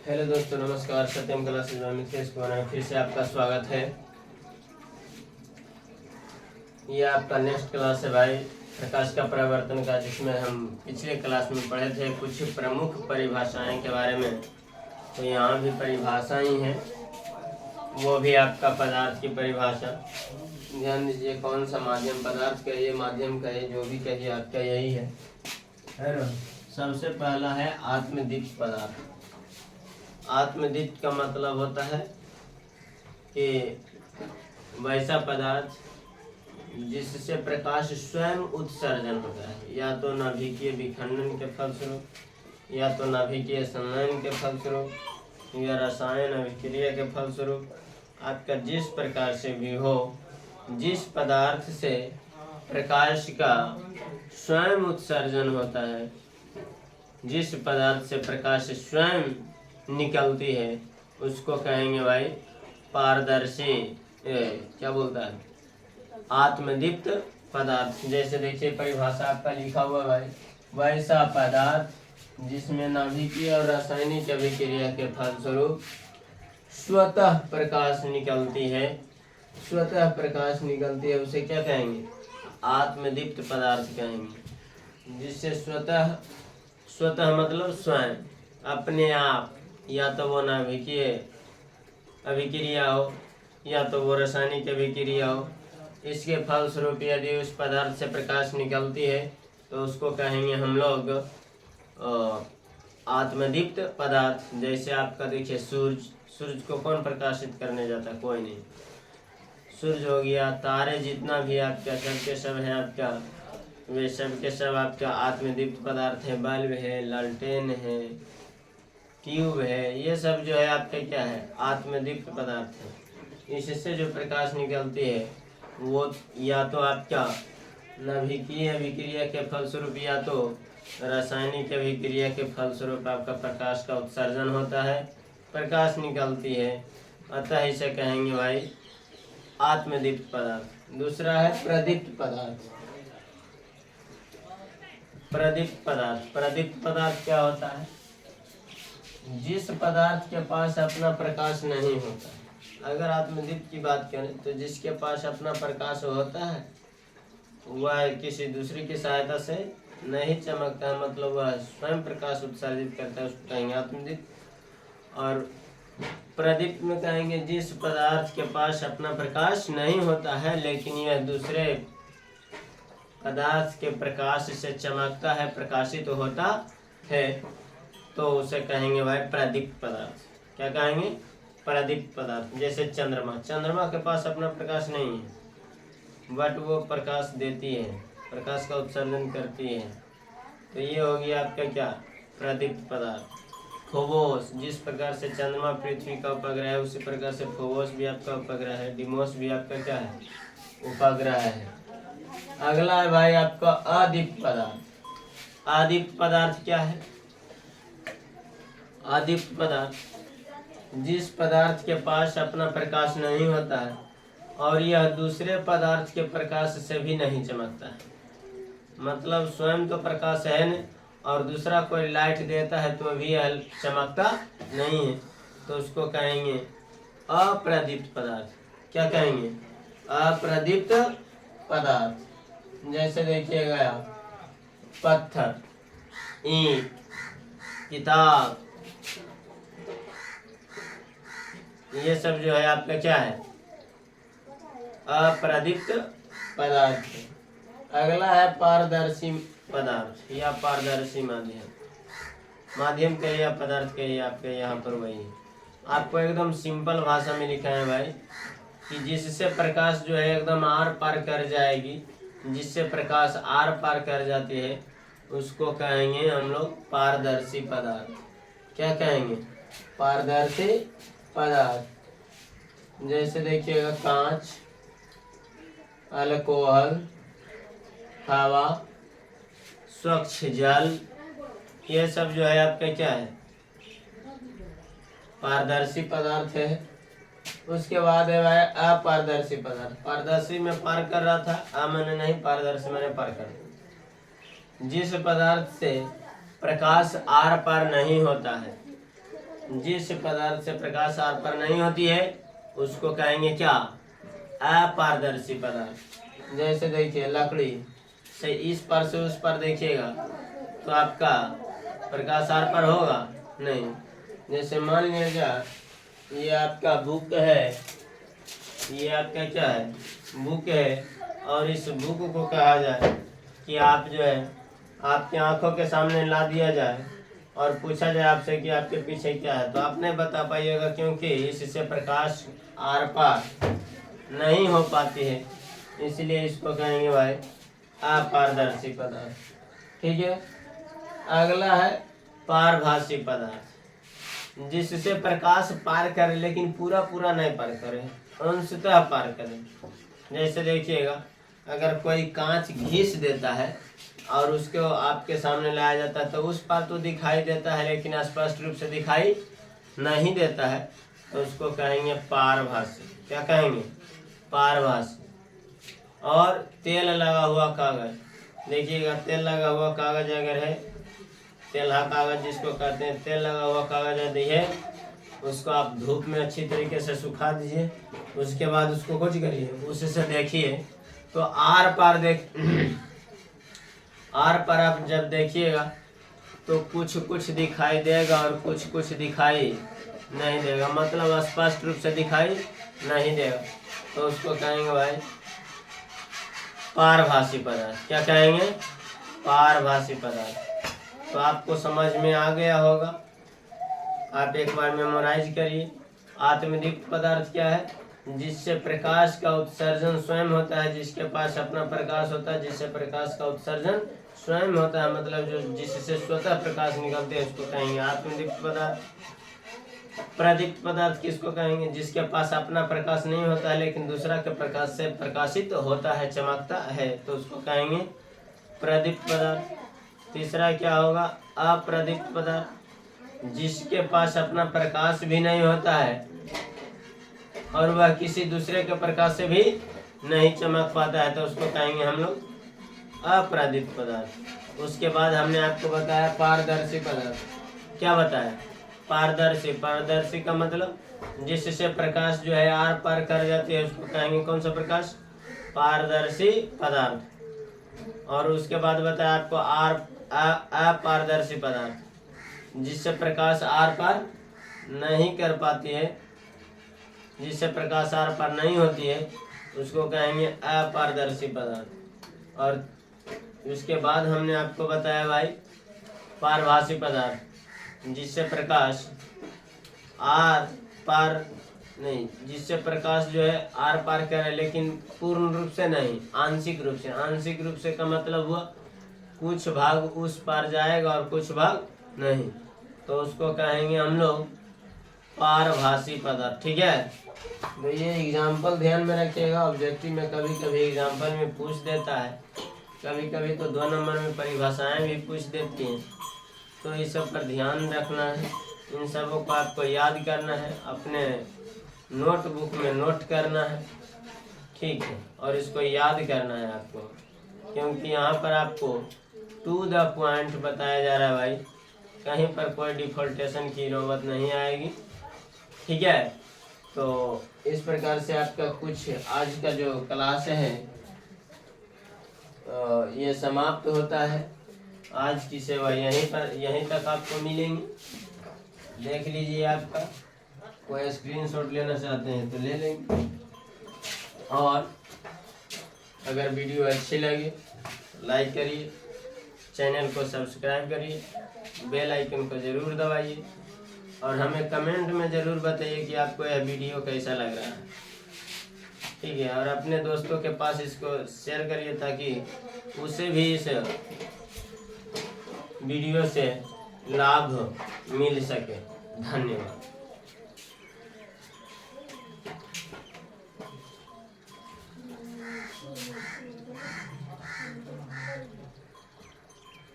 Hello दोस्तों, नमस्कार। सत्यम classes में फिर से आपका स्वागत है। ये आपका नेक्स्ट क्लास है भाई, प्रकाश का परावर्तन का, जिसमें हम पिछले क्लास में पढ़े थे कुछ प्रमुख परिभाषाएं के बारे में। तो यहाँ भी परिभाषा ही है, वो भी आपका पदार्थ की परिभाषा। ध्यान दीजिए, कौन सा माध्यम, पदार्थ कहिए, माध्यम कहिए, जो भी कहिए, आपका यही है ना। सबसे पहला है आत्मदीप्त पदार्थ। आत्मदीप्त का मतलब होता है कि वैसा पदार्थ जिससे प्रकाश स्वयं उत्सर्जन होता है, या तो नाभिकीय विखंडन के फलस्वरूप, या तो नाभिकीय संलयन के फलस्वरूप, या रसायन अभिक्रिया के फलस्वरूप। आपका जिस प्रकार से भी हो, जिस पदार्थ से प्रकाश का स्वयं उत्सर्जन होता है, जिस पदार्थ से प्रकाश स्वयं निकलती है, उसको कहेंगे भाई पारदर्शी, क्या बोलता है, आत्मदीप्त पदार्थ। जैसे देखिए परिभाषा आपका लिखा हुआ भाई, वैसा पदार्थ जिसमें नाभिकीय और रासायनिक अभिक्रिया के फलस्वरूप स्वतः प्रकाश निकलती है, स्वतः प्रकाश निकलती है, उसे क्या कहेंगे, आत्मदीप्त पदार्थ कहेंगे। जिससे स्वतः, स्वतः मतलब स्वयं, अपने आप, या तो वो नाभिकीय अभिक्रिया हो, या तो वो रासायनिक अभिक्रिया हो, इसके फलस्वरूप यदि उस पदार्थ से प्रकाश निकलती है तो उसको कहेंगे हम लोग आत्मदीप्त पदार्थ। जैसे आपका देखिए सूरज को कौन प्रकाशित करने जाता है, कोई नहीं। सूरज हो गया, तारे जितना भी आपका सब के सब है आपका, वे सब के सब आपका आत्मदीप्त पदार्थ है। बल्ब है, लालटेन है, ट्यूब है, ये सब जो है आपके क्या है, आत्मदीप्त पदार्थ है। इससे जो प्रकाश निकलती है वो या तो आपका नाभिकीय अभिक्रिया के फलस्वरूप, या तो रासायनिक अभिक्रिया के फलस्वरूप आपका प्रकाश का उत्सर्जन होता है, प्रकाश निकलती है। अतः इसे कहेंगे भाई आत्मदीप्त पदार्थ। दूसरा है प्रदीप्त पदार्थ। प्रदीप्त पदार्थ, प्रदीप्त पदार्थ क्या होता है, जिस पदार्थ के पास अपना प्रकाश नहीं होता। अगर आत्मदीप्त की बात करें तो जिसके पास अपना प्रकाश होता है वह किसी दूसरे की सहायता से नहीं चमकता है, मतलब वह स्वयं प्रकाश उत्सर्जित करता है, उसको कहेंगे आत्मदीप्त। और प्रदीप्त में कहेंगे जिस पदार्थ के पास अपना प्रकाश नहीं होता है लेकिन यह दूसरे पदार्थ के प्रकाश से चमकता है, प्रकाशित होता है, तो उसे कहेंगे भाई प्रदीप्त पदार्थ। क्या कहेंगे, प्रदीप्त पदार्थ। जैसे चंद्रमा, चंद्रमा के पास अपना प्रकाश नहीं है बट वो प्रकाश देती है, प्रकाश का उत्सर्जन करती है, तो ये हो गया आपका क्या, प्रदीप्त पदार्थ। फोबोस, जिस प्रकार से चंद्रमा पृथ्वी का उपग्रह है उसी प्रकार से फोबोस भी आपका उपग्रह है, डिमोस भी आपका क्या है, उपग्रह है। अगला है भाई आपका अदीप्त पदार्थ। अदीप्त पदार्थ क्या है, अदीप्त पदार्थ जिस पदार्थ के पास अपना प्रकाश नहीं होता है और यह दूसरे पदार्थ के प्रकाश से भी नहीं चमकता है, मतलब स्वयं तो प्रकाश है नहीं और दूसरा कोई लाइट देता है तो भी यह चमकता नहीं है, तो उसको कहेंगे अप्रदीप्त पदार्थ। क्या कहेंगे, अप्रदीप्त पदार्थ। जैसे देखिएगा पत्थर, ईंट, किताब, ये सब जो है आपका क्या है, अप्रदीप्त पदार्थ। अगला है पारदर्शी पदार्थ या पारदर्शी माध्यम। माध्यम कहिए या पदार्थ कहिए, आपके यहाँ पर वही है। आपको एकदम सिंपल भाषा में लिखा है भाई कि जिससे प्रकाश जो है एकदम आर पार कर जाएगी, जिससे प्रकाश आर पार कर जाती है उसको कहेंगे हम लोग पारदर्शी पदार्थ। क्या कहेंगे, पारदर्शी पदार्थ। जैसे देखिएगा कांच, अल्कोहल, हवा, स्वच्छ जल, ये सब जो है आपका क्या है, पारदर्शी पदार्थ है। उसके बाद है भाई अपारदर्शी पदार्थ। पारदर्शी में पार कर रहा था, मैंने नहीं, पारदर्शी मैंने पार कर दिया। जिस पदार्थ से प्रकाश आर पार नहीं होता है जिस पदार्थ से प्रकाश आर पार नहीं होती है उसको कहेंगे क्या? अपारदर्शी पदार्थ। जैसे देखिए लकड़ी से इस पर से उस पर देखिएगा तो आपका प्रकाश आर पार होगा नहीं। जैसे मान लीजिए ये आपका बुक है, ये आपका क्या है? बुक है, और इस बुक को कहा जाए कि आप जो है आपकी आंखों के सामने ला दिया जाए और पूछा जाए आपसे कि आपके पीछे क्या है, तो आप नहीं बता पाइएगा, क्योंकि इससे प्रकाश आर पार नहीं हो पाती है, इसलिए इसको कहेंगे भाई अपारदर्शी पदार्थ। ठीक है। अगला है पारभासी पदार्थ, जिससे प्रकाश पार करे लेकिन पूरा पूरा नहीं पार करे, अंशतः पार करे। जैसे देखिएगा अगर कोई कांच घिस देता है और उसको आपके सामने लाया जाता है तो उस पार तो दिखाई देता है लेकिन स्पष्ट रूप से दिखाई नहीं देता है, तो उसको कहेंगे पारभासी। क्या कहेंगे? पारभासी। और तेल लगा हुआ कागज, देखिएगा तेल लगा हुआ कागज अगर है, तेलहा कागज जिसको कहते हैं, तेल लगा हुआ कागज यदि है, उसको आप धूप में अच्छी तरीके से सुखा दीजिए, उसके बाद उसको कुछ करिए, उससे देखिए तो आर पार आर पर आप जब देखिएगा तो कुछ कुछ दिखाई देगा और कुछ कुछ दिखाई नहीं देगा, मतलब स्पष्ट रूप से दिखाई नहीं देगा, तो उसको कहेंगे भाई पारभासी पदार्थ। क्या कहेंगे? पारभासी पदार्थ। तो आपको समझ में आ गया होगा, आप एक बार मेमोराइज करिए। आत्मदीप्त पदार्थ क्या है? जिससे प्रकाश का उत्सर्जन स्वयं होता है, जिसके पास अपना प्रकाश होता है, जिससे प्रकाश का उत्सर्जन स्वयं होता है, मतलब जो जिससे स्वतः प्रकाश निकलते हैं, उसको कहेंगे आत्मदीप्त पदार्थ। प्रदीप्त पदार्थ किसको कहेंगे? जिसके पास अपना प्रकाश नहीं होता है लेकिन दूसरा के प्रकाश से प्रकाशित होता है, चमकता है, तो उसको कहेंगे प्रदीप्त पदार्थ। तीसरा क्या होगा? अप्रदीप्त पदार्थ, जिसके पास अपना प्रकाश भी नहीं होता है और वह किसी दूसरे के प्रकाश से भी नहीं चमक पाता है, तो उसको कहेंगे हम लोग अप्रदीप्त पदार्थ। उसके बाद हमने आपको बताया पारदर्शी पदार्थ। क्या बताया? पारदर्शी। पारदर्शी का मतलब जिससे प्रकाश जो है आर पार कर जाती है, उसको कहेंगे कौन सा प्रकाश? पारदर्शी पदार्थ। और उसके बाद बताया आपको अपारदर्शी पदार्थ, जिससे प्रकाश आर पार नहीं कर पाती है, जिससे प्रकाश आर पार नहीं होती है, उसको कहेंगे अपारदर्शी पदार्थ। और उसके बाद हमने आपको बताया भाई पारभासी पदार्थ, जिससे प्रकाश आर पार नहीं, जिससे प्रकाश जो है आर पार करे लेकिन पूर्ण रूप से नहीं, आंशिक रूप से। आंशिक रूप से का मतलब हुआ कुछ भाग उस पार जाएगा और कुछ भाग नहीं, तो उसको कहेंगे हम लोग पारभासी पदार्थ। ठीक है। तो ये एग्जाम्पल ध्यान में रखिएगा, ऑब्जेक्टिव में कभी कभी एग्जाम्पल में पूछ देता है, कभी कभी तो 2 नंबर में परिभाषाएं भी पूछ देती हैं, तो इस सब पर ध्यान रखना है। इन सबों को आपको याद करना है, अपने नोटबुक में नोट करना है। ठीक है। और इसको याद करना है आपको, क्योंकि यहाँ पर आपको टू द पॉइंट बताया जा रहा है भाई, कहीं पर कोई डिफॉल्टेशन की नौबत नहीं आएगी। ठीक है। तो इस प्रकार से आपका कुछ आज का जो क्लास है ये समाप्त होता है। आज की सेवा यहीं तक आपको मिलेंगी। देख लीजिए, आपका कोई स्क्रीनशॉट लेना चाहते हैं तो ले लेंगे, और अगर वीडियो अच्छी लगे लाइक करिए, चैनल को सब्सक्राइब करिए, बेल आइकन को ज़रूर दबाइए, और हमें कमेंट में ज़रूर बताइए कि आपको यह वीडियो कैसा लग रहा है। ठीक है। और अपने दोस्तों के पास इसको शेयर करिए ताकि उसे भी इस वीडियो से लाभ मिल सके। धन्यवाद।